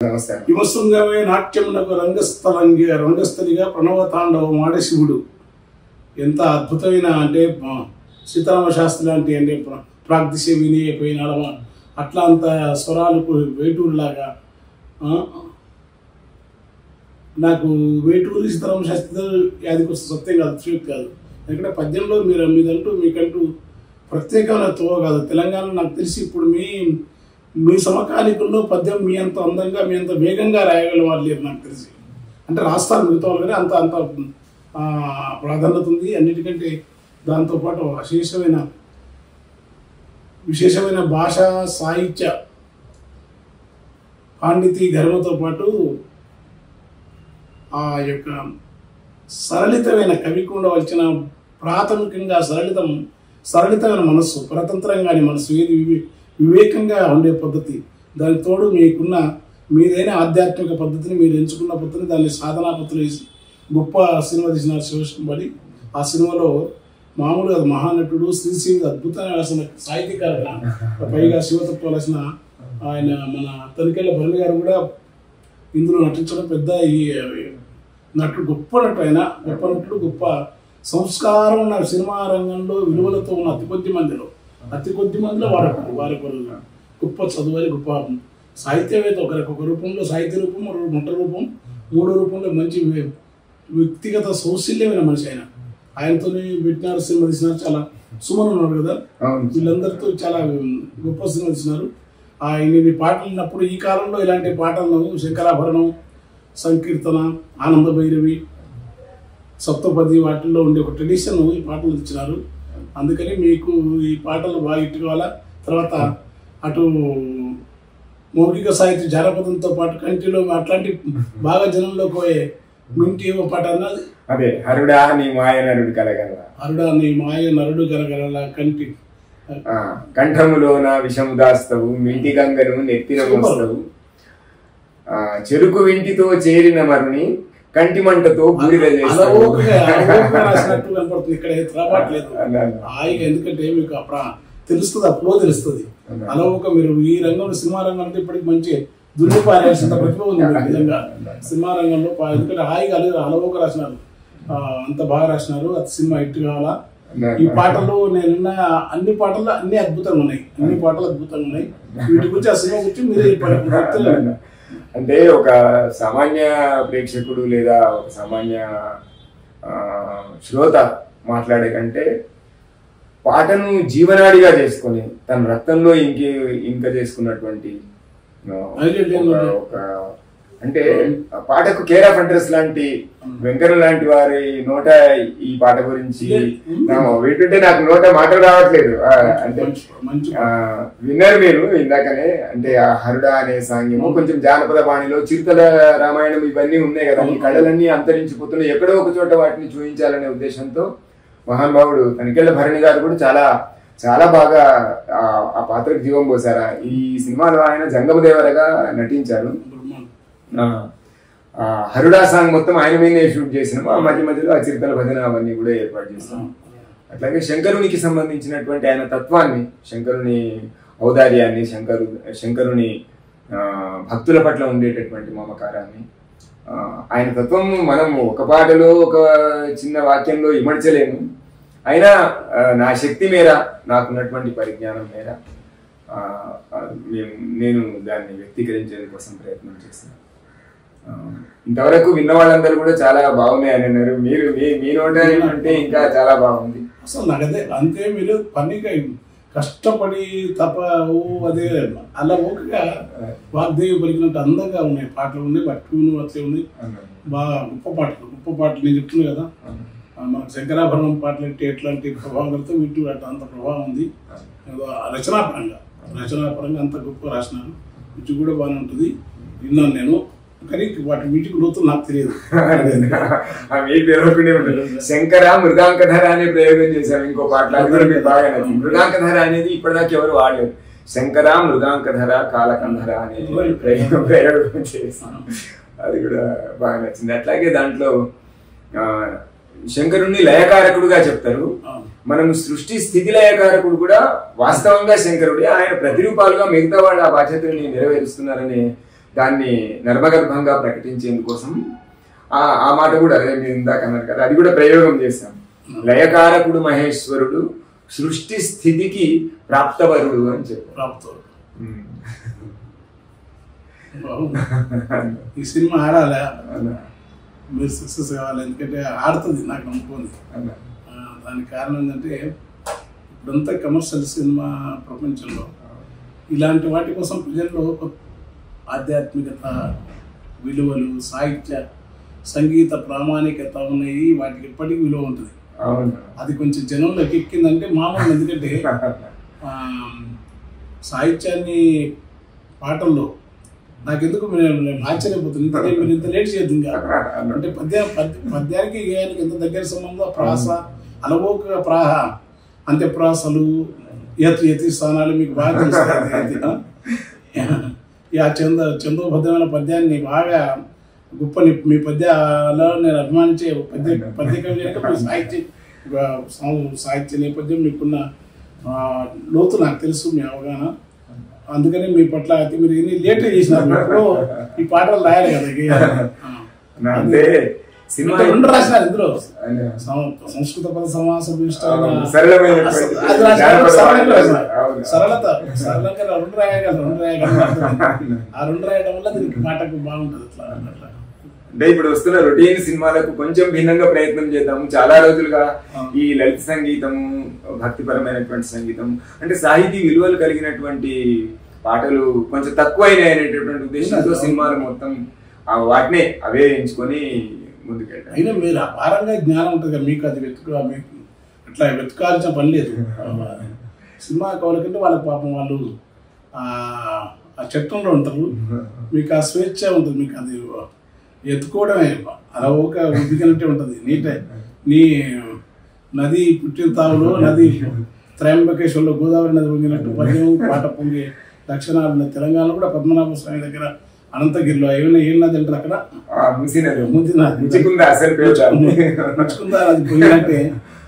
హిమశృంగమే నాట్యమునకు రంగస్థలిగా ప్రణవ తాండవం ఆడే శివుడు. ఎంత అద్భుతమైన అంటే సీతారామ శాస్త్రి లాంటి అంటే ప్రాగ్దిశ వినియపోయిన అట్లా అంత స్వరాలకు వేటూరులాగా. నాకు వేటూరు సీతారామ శాస్త్రి యాదికి వస్తే సత్యం కాదు, ట్రూత్ కాదు. ఎందుకంటే పద్యంలో మీకంటూ ప్రత్యేకమైన తోవ కాదు. తెలంగాణ నాకు తెలిసి ఇప్పుడు మీ సమకాలికుల్లో పద్యం మీ అంత అందంగా మీ అంత వేగంగా రాయగల వాళ్ళు లేరు నాకు తెలిసి. అంటే రాస్తారు మిగతా వాళ్ళు కానీ అంత ప్రాధాన్యత ఉంది. అన్నిటికంటే దాంతోపాటు విశేషమైన భాషా సాహిత్య పాండితీ ఘర్మతో పాటు ఆ యొక్క సరళితమైన కవికి ఉండవలసిన ప్రాథమికంగా సరళితమైన మనస్సు, పరతంత్రంగాని మనస్సు, ఏది వివేకంగా ఉండే పద్ధతి, దానికి తోడు మీదైన ఆధ్యాత్మిక పద్ధతిని మీరు ఎంచుకున్న పద్ధతిని దాన్ని సాధనా పద్ధతులు వేసి గొప్ప సినిమా తీసినారు శివశంబడి. ఆ సినిమాలో మామూలుగా మహానటుడు శ్రీశ్రీ అద్భుతంగా రాసిన సాహిత్యకారుగా, పైగా శివతత్వ రాసిన ఆయన మన తనికెళ్ళ భరణి గారు కూడా ఇందులో నటించడం పెద్ద ఈ నటుడు, గొప్ప నటు. ఆయన గొప్ప నటుడు, గొప్ప సంస్కారం ఉన్న సినిమా రంగంలో విలువలతో ఉన్న అతి కొద్ది మందిలో వారి గొప్ప చదువుని, గొప్ప సాహిత్యవేత్త. ఒకరికొక రూపంలో సాహిత్య రూపం, మొట్ట రూపం, మూడో రూపంలో మంచి వ్యక్తిగత సౌశల్యమైన మనిషి. ఆయనతో పెట్టినారు, సినిమా తీసినారు. చాలా సుమన్ ఉన్నారు కదా, వీళ్ళందరితో చాలా గొప్ప సినిమా తీసినారు. ఆయన పాటలు విన్నప్పుడు ఈ కాలంలో ఇలాంటి పాటలను శంకరాభరణం, సంకీర్తన, ఆనంద భైరవి, సప్తపది వాటిల్లో ఉండే ఒక ట్రెడిషన్ ఈ పాటలు ఇచ్చినారు. అందుకని మీకు ఈ పాటలు బాగా ఇట్టు కావాలా. తర్వాత అటు మౌఖిక సాహిత్య జానపదంతో పాటు కంటిలో అట్లాంటి బాగా జనంలోకి పోయే మింటి ఏమో పాట అన్నది అదే హరుడా నీ మాయ నరుడు కలగల కంటి కంఠములోన విషము దాస్తవు, మింటి గంగను నెత్తిన మోస్తవు, చెరుకు వింటితో చేరిన మరుని కంటి మంటతో బూడిద రాసినట్టు కనపడుతుంది. ఇక్కడ త్రాపట్లేదు హాయిగా, ఎందుకంటే మీకు తెలుస్తుంది, అప్పుడో తెలుస్తుంది. అలవోక మీరు ఈ రంగంలో సినిమా రంగంలో ఇప్పటికి మంచి దున్నిపారేసినంత ప్రతిభ ఉంది నిజంగా సినిమా రంగంలో. ఎందుకంటే హాయిగా అలవోక రాసినారు, అంత బాగా రాసినారు. అది సినిమా హిట్ కావాలా. ఈ పాటలు నేనున్న అన్ని పాటలు అన్ని అద్భుతంగా ఉన్నాయి, వీటి గురించి ఆ సినిమా గురించి మీరే అంటే ఒక సామాన్య ప్రేక్షకుడు లేదా ఒక సామాన్య శ్రోత మాట్లాడే కంటే పాటను జీవనాడిగా చేసుకొని తన రక్తంలో ఇంక చేసుకున్నటువంటి ఒక అంటే పాటకు కేర్ ఆఫ్ అడ్రస్ లాంటి వెంకన్న లాంటి వారి నోట ఈ పాట గురించి వింటుంటే నాకు నోట మాటలు రావట్లేదు. అంటే విన్నారు మీరు ఇందాకనే, అంటే ఆ హరుడా అనే సాంగ్యము కొంచెం జానపద బాణిలో చిరుతల రామాయణం ఇవన్నీ ఉన్నాయి కదా, ఈ కళలన్నీ అంతరించిపోతున్నాయి. ఎక్కడో ఒక చోట వాటిని చూపించాలనే ఉద్దేశంతో మహానుభావుడు తనికెళ్ళ భరణి గారు కూడా చాలా బాగా ఆ పాత్రకు జీవం పోసారా. ఈ సినిమాలో ఆయన జంగమదేవరగా నటించారు. హరుడా సాంగ్ మొత్తం ఆయన మీదే షూట్ చేసినాము. ఆ మధ్యలో ఆ చిరుతల భజన అవన్నీ కూడా ఏర్పాటు చేస్తాం. అట్లాగే శంకరునికి సంబంధించినటువంటి ఆయన తత్వాన్ని, శంకరుని ఔదార్యాన్ని, శంకరుని భక్తుల పట్ల ఉండేటటువంటి మమకారాన్ని, ఆయన తత్వం మనం ఒక పాటలో ఒక చిన్న వాక్యంలో ఇమడ్చలేము. అయినా నా శక్తి మేర, నాకున్నటువంటి పరిజ్ఞానం మేర నేను దాన్ని వ్యక్తీకరించే కోసం ప్రయత్నం చేస్తాను. ఇంతవరకు విన్న వాళ్ళందరూ కూడా చాలా బాగున్నాయి అని అన్నారు. మీరు మీ నోట అంటే ఇంకా చాలా బాగుంది. అసలు నాకదే అంతే, మీరు పనిగా కష్టపడి అదే అలా ఓకగా వాగ్దేవి పలికినట్టు అందంగా ఉన్నాయి పాటలు, ఉన్నాయి బట్టును అట్లే ఉన్నాయి. బాగా గొప్ప పాటలు నేను చెప్తున్నాను కదా. మనకు శంకరాభరణం పాటలు అంటే ఎట్లాంటి ప్రభావం కలిగితే వీటి అంత ప్రభావం ఉంది. రచనాపరంగా అంత గొప్ప రాసినారు. వీటి కూడా బాగానే ఉంటుంది, విన్నాను నేను. కానీ వీటికి లోతులు నాకు తెలియదు. శంకర మృగాంకధర అనే ప్రయోగం చేశారు ఇంకో పాటలు, అది కూడా మీకు బాగా నచ్చింది. మృగాంకధర అనేది ఇప్పటిదాకా ఎవరు వాడలేదు. శంకర మృగాంకధర కాలకంధర అనే ప్రయోగం చేశాను, అది కూడా బాగా నచ్చింది. అట్లాగే దాంట్లో శంకరుణ్ణి లయకారకుడుగా చెప్తారు. మనం సృష్టి స్థితి లయకారకుడు కూడా వాస్తవంగా శంకరుడే. ఆయన ప్రతిరూపాలుగా మిగతా వాళ్ళు ఆ బాధ్యతని నెరవేరుస్తున్నారని దాన్ని నర్మగర్భంగా ప్రకటించేందుకోసం ఆ మాట కూడా అదే మీరు ఇందాక అన్నారు కదా, అది కూడా ప్రయోగం చేశాం. లయకారకుడు మహేశ్వరుడు సృష్టి స్థితికి ప్రాప్తవరుడు అని చెప్పారు. ఈ సినిమా ఆడాలి, మీరు సక్సెస్ కావాలి, ఎందుకంటే ఆడుతుంది నాకు నమ్ముకుంది. దానికి కారణం ఏంటంటే ఇప్పుడంతా కమర్షియల్ సినిమా ప్రపంచంలో ఇలాంటి వాటి కోసం ప్రజల్లో ఆధ్యాత్మికత విలువలు, సాహిత్య సంగీత ప్రామాణికత ఉన్నాయి, వాటికి ఎప్పటికీ విలువ ఉంటుంది. అది కొంచెం జనంలోకి ఎక్కిందంటే మామూలు. ఎందుకంటే సాహిత్యాన్ని పాటల్లో నాకెందుకు నేను ఆశ్చర్యపోతుంది, మీరు ఇంత లేట్ చేయద్దు ఇంకా. అంటే పద్యానికి గేయానికి ఎంత దగ్గర సంబంధం, ప్రాస అలవోకగా ప్రాహ అంత్యప్రాసలు యతి స్థానాలు మీకు బాగా తెలుస్తాయి. ఆ చందోబద్ధమైన పద్యాన్ని బాగా గొప్ప మీ పద్యాలో నేను అభిమానించే పద్య కవి సాహిత్య నేపథ్యం మీకున్న లోతు నాకు తెలుసు, మీ అవగాహన. అందుకని మీ పట్ల మీరు ఎన్ని లేట్ చేసినారు, ఈ పాటలు రాయాలి కదా. అంటే సినిమా రెండు రాసినారు ఇందులో, సంస్కృత పద సమాసం సరళత సరళంగా రెండు రాయగలరు. ఆ రెండు రాయడం వల్ల దీనికి పాటకు బాగుంటుంది. అట్లా అంటే ఇప్పుడు వస్తున్న రొటీన్ సినిమాలకు కొంచెం భిన్నంగా ప్రయత్నం చేద్దాము. చాలా రోజులుగా ఈ లలిత సంగీతము, భక్తిపరమైనటువంటి సంగీతం, అంటే సాహితీ విలువలు కలిగినటువంటి పాటలు కొంచెం తక్కువైనాయి అనేటటువంటి ఉద్దేశంతో సినిమాలు మొత్తం వాటినే అవే ఎంచుకొని ముందుకెళ్తారు. అయినా మీరు అపారంగా జ్ఞానం ఉంటుంది కదా మీకు, అది మీకు అట్లా వెతుకాల్సిన పని లేదు. సినిమా కవుల కంటే వాళ్ళకి పాపం వాళ్ళు ఆ చట్టంలో ఉంటారు, మీకు ఆ స్వేచ్ఛ ఉంటుంది, మీకు అది ఎత్తుకోవడమే అలా ఒక ఉద్దిగినట్టే ఉంటుంది. నీ నది పుట్టిన తావులో నది త్రయంబకేశ్వర్లో గోదావరి నది పొంగినట్టు పద్యం పాట పొంగే లక్షణాలు ఉన్నాయి. తెలంగాణలో కూడా పద్మనాభ స్వామి దగ్గర అనంతగిరిలో ఏమైనా ఏం నది అంటారు అక్కడ, ముచ్చుకుందా అది పొంగినట్టే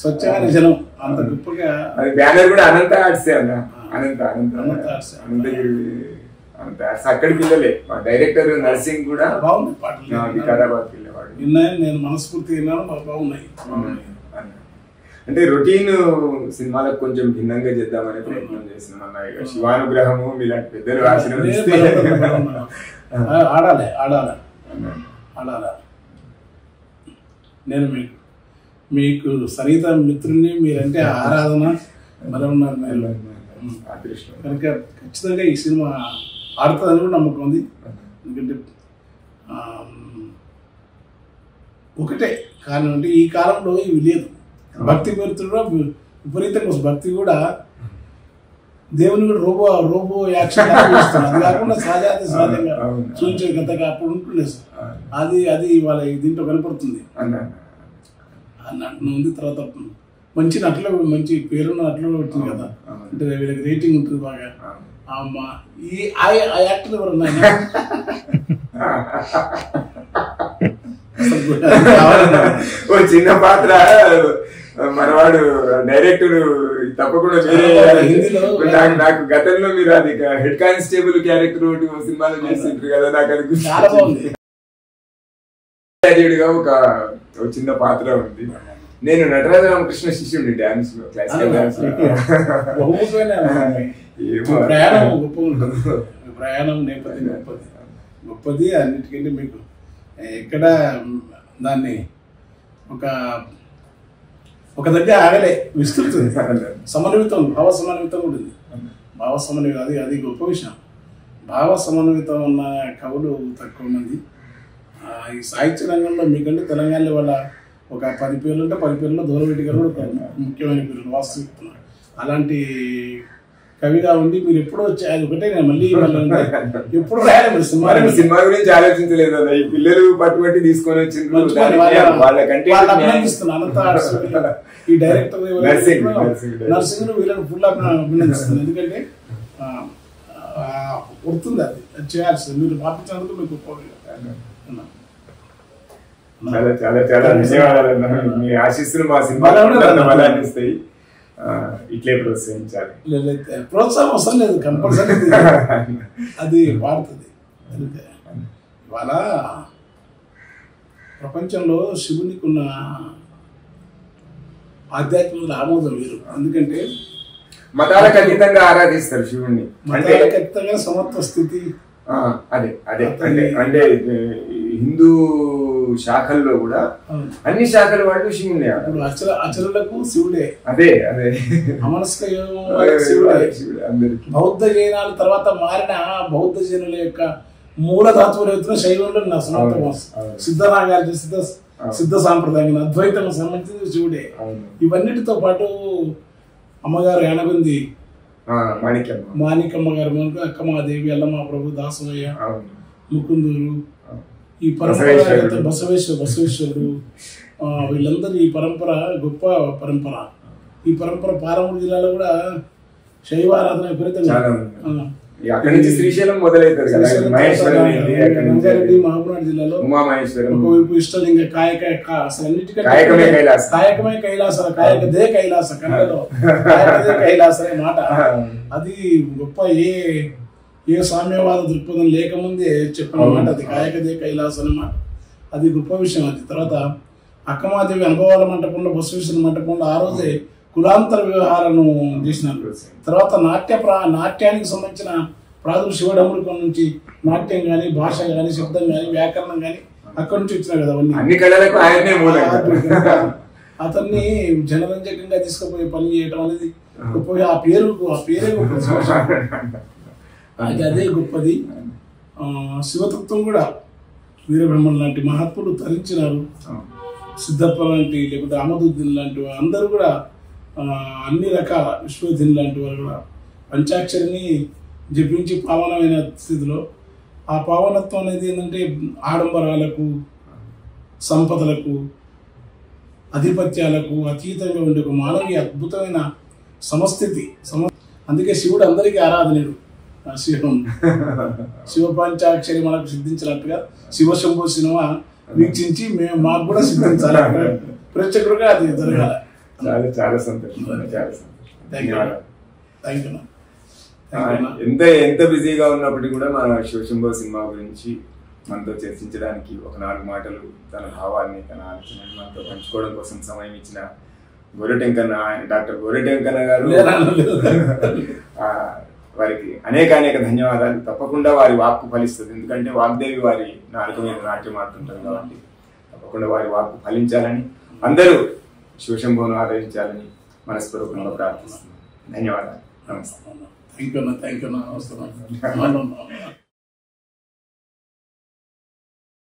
స్వచ్ఛమైన జనం అంత గొప్పగా. బ్యానర్ కూడా అనంత ఆర్ట్స్ అక్కడికి వెళ్ళలే. డైరెక్టర్ నర్సింగ్ కూడా బాగుంది పాటలు, వికారాబాద్ వెళ్ళేవాడు. విన్నాను నేను, మనస్ఫూర్తిగా విన్నాను, బాగున్నాయి. అంటే రొటీన్ సినిమాలకు కొంచెం భిన్నంగా చేద్దామనే ప్రయత్నం చేస్తున్నాం అన్నయ్య. శివానుగ్రహము మీలాంటి పెద్దలు ఆశీర్వదిస్తే ఆడాలి. నేను మీకు సన్నిహిత మిత్రుని, మీరంటే ఆరాధన మరి ఉన్నారు కనుక ఖచ్చితంగా ఈ సినిమా ఆడుతుందని కూడా నమ్మకం ఉంది. ఎందుకంటే ఒకటే కారణం అంటే ఈ కాలంలో ఇవి లేదు. భక్తి పేరుతో విపరీతంగా భక్తి కూడా దేవుని కూడా రోబో యాక్షన్ చేస్తున్నారు. అది కాకుండా సహజంగా చూపించే గతగా అప్పుడు ఉంటుండే అది వాళ్ళ దీంట్లో కనపడుతుంది అన్నట్టు ఉంది. తర్వాత మంచి నటులు, మంచి పేరున్న నటులు వచ్చింది కదా, అంటే వీళ్ళకి రేటింగ్ ఉంటుంది బాగా. ఆ యాక్టర్ ఎవరు ఉన్నాయి చిన్న పాత్ర మనవాడు డైరెక్టర్ తప్పకుండా నాకు గతంలో మీరు అది హెడ్ కానిస్టేబుల్ క్యారెక్టర్ ఒకటి సినిమాలో చేసింటారు కదా, నాకు అది గుర్తుగా ఒక చిన్న పాత్ర ఉంది. నేను నటరాజ రామకృష్ణ శిష్యుడి డాన్స్ లో, క్లాసికల్ డాన్స్ లో. ప్రయాణం నేపథ్యం గొప్పది. అన్నిటికంటే మీకు ఎక్కడ దాన్ని ఒక దగ్గర ఆగలే, విస్తృతుంది. సమన్వితం, భావ సమన్వితం కూడా ఉంది. భావ సమన్వితం అది గొప్ప విషయం. భావ సమన్వితం ఉన్న కవులు తక్కువ మంది. ఈ సాహిత్య రంగంలో మీకంటే తెలంగాణలో వాళ్ళ ఒక 10 పేర్లు ఉంటే 10 పేర్లలో దూరవెట్టి గారు కూడా ముఖ్యమైన పేర్లు వాస్తవిస్తున్నారు. అలాంటి కవిగా ఉండి మీరు ఎప్పుడో వచ్చి అది ఒకటే మళ్ళీ ఎప్పుడు రాయాలి. సినిమా గురించి ఆలోచించలేదు అన్న, ఈ పిల్లలు పట్టుబట్టి తీసుకొని వచ్చిండ్రు. ఈ డైరెక్టర్ నర్సింగ్ వీళ్ళని ఫుల్ అభినందిస్తున్నాను. ఎందుకంటే గుర్తుంది అది చేయాల్సింది. మీరు పాపించినందుకు మీకు చాలా చాలా చాలా ధన్యవాదాలు. మీ ఆశీస్సులు మా సినిమా బలాన్ని ఇస్తాయి. ఇట్లే ప్రోత్సహించాలి. ప్రోత్సాహం అవసరం లేదు, కంపల్సరీ అది పాడుతుంది. ఇవాళ ప్రపంచంలో శివునికి ఉన్న ఆధ్యాత్మిక ఆమోదం వేరు. ఎందుకంటే మతాలకు అతీతంగా ఆరాధిస్తారు శివుణ్ణి. మతాలకు అతీతంగా సమత్వ స్థితి. అదే అదే అంటే అంటే హిందూ శాఖల్లో కూడా అన్ని శాఖల వాళ్ళు శివుడే. అచరులకు శివుడే. అదే అదే అమనస్క శివుడే. అందరికి బౌద్ధ జైనాల తర్వాత మారిన బౌద్ధ జైనుల యొక్క మూల ధాతువులు ఎత్తున శైవంలో సిద్ధనాగాలు సిద్ధ సాంప్రదాయం అద్వైతం సంబంధించిన శివుడే. ఇవన్నిటితో పాటు అమ్మగారు యానబంది మాణికమ్మ గారు, అక్కమాదేవి, అల్లమ్మ ప్రభు, దాసమయ్య, ముకుందూరు, ఈ పరంపర బసవేశ్వరుడు, వీళ్ళందరూ ఈ పరంపర గొప్ప పరంపర. ఈ పరంపర పాలమూరు జిల్లాలో కూడా శైవారాధన విపరీతంగా. శ్రీశైలం మొదలవుతుంది కదా, రంగారెడ్డి, మహబూబ్నగర్ జిల్లాలో ఒకవైపు ఇష్టలింగ అసలు అన్నిటికంటే కాయకమే కైలాస, కాయకదే కైలాస, కన్నడలో కాయకదే కైలాస అనే మాట. అది గొప్ప ఏ సామ్యవాద దృక్పథం లేకముందే చెప్పిన మాట అది, కాయకదే కైలాస అనే మాట. అది గొప్ప విషయం. అది తర్వాత అక్కమాదేవి అనుభవాల మంటపంలో, బసవేశ్వర మంటపంలో ఆ రోజే కులాంతర వ్యవహారాలను చేసినారు. తర్వాత నాట్యానికి సంబంధించిన ప్రాథమిక శివడముడికం నుంచి నాట్యం కానీ, భాష కానీ, శబ్దం కానీ, వ్యాకరణం కానీ అక్కడి నుంచి వచ్చినాయి కదా అవన్నీ. అతన్ని జనరంజకంగా తీసుకుపోయి పని చేయటం అనేది గొప్ప. ఆ పేరే గొప్పది. అదే గొప్పది. శివతత్వం కూడా వీరబ్రహ్మణ్ లాంటి మహాత్ములు తరించినారు. సిద్ధప్ప లాంటి, లేకపోతే అహ్మదుద్దీన్ లాంటి అందరూ కూడా అన్ని రకాల విశ్వోద్దీన్ లాంటి వారు కూడా పంచాక్షరిని జపించి పావనమైన స్థితిలో, ఆ పావనత్వం అనేది ఏంటంటే ఆడంబరాలకు, సంపదలకు, ఆధిపత్యాలకు అతీతంగా ఉండే ఒక మానవీయ అద్భుతమైన సమస్థితి. అందుకే శివుడు అందరికీ ఆరాధనీయుడు. శివ పంచాక్షరి మనకు సిద్ధించినట్టుగా శివశంభు సినిమా వీక్షించి మాకు కూడా సిద్ధించాలి, ప్రేక్షకులుగా అది జరగాలి. చాలా చాలా సంతోషం. చాలా సంతోషం. ఎంత బిజీగా ఉన్నప్పటికీ కూడా మన శివశంభు సినిమా గురించి మనతో చర్చించడానికి ఒక 4 మాటలు తన భావాన్ని, తన ఆలోచనని మనతో పంచుకోవడం కోసం సమయం ఇచ్చిన గొర్రెటెంకన్న, డాక్టర్ గొర్రెటెంకన్న గారు, వారికి అనేక ధన్యవాదాలు. తప్పకుండా వారి వాక్కు ఫలిస్తుంది. ఎందుకంటే వాగ్దేవి వారి నాలుక మీద నాట్యం ఆడుతుంటారు కాబట్టి తప్పకుండా వారి వాక్కు ఫలించాలని, అందరూ శివశంభువును ఆదరించాలని మనస్పూర్వకంగా ప్రార్థిస్తున్నాను. ధన్యవాదాలు. నమస్తే. Thank you. నమస్తే.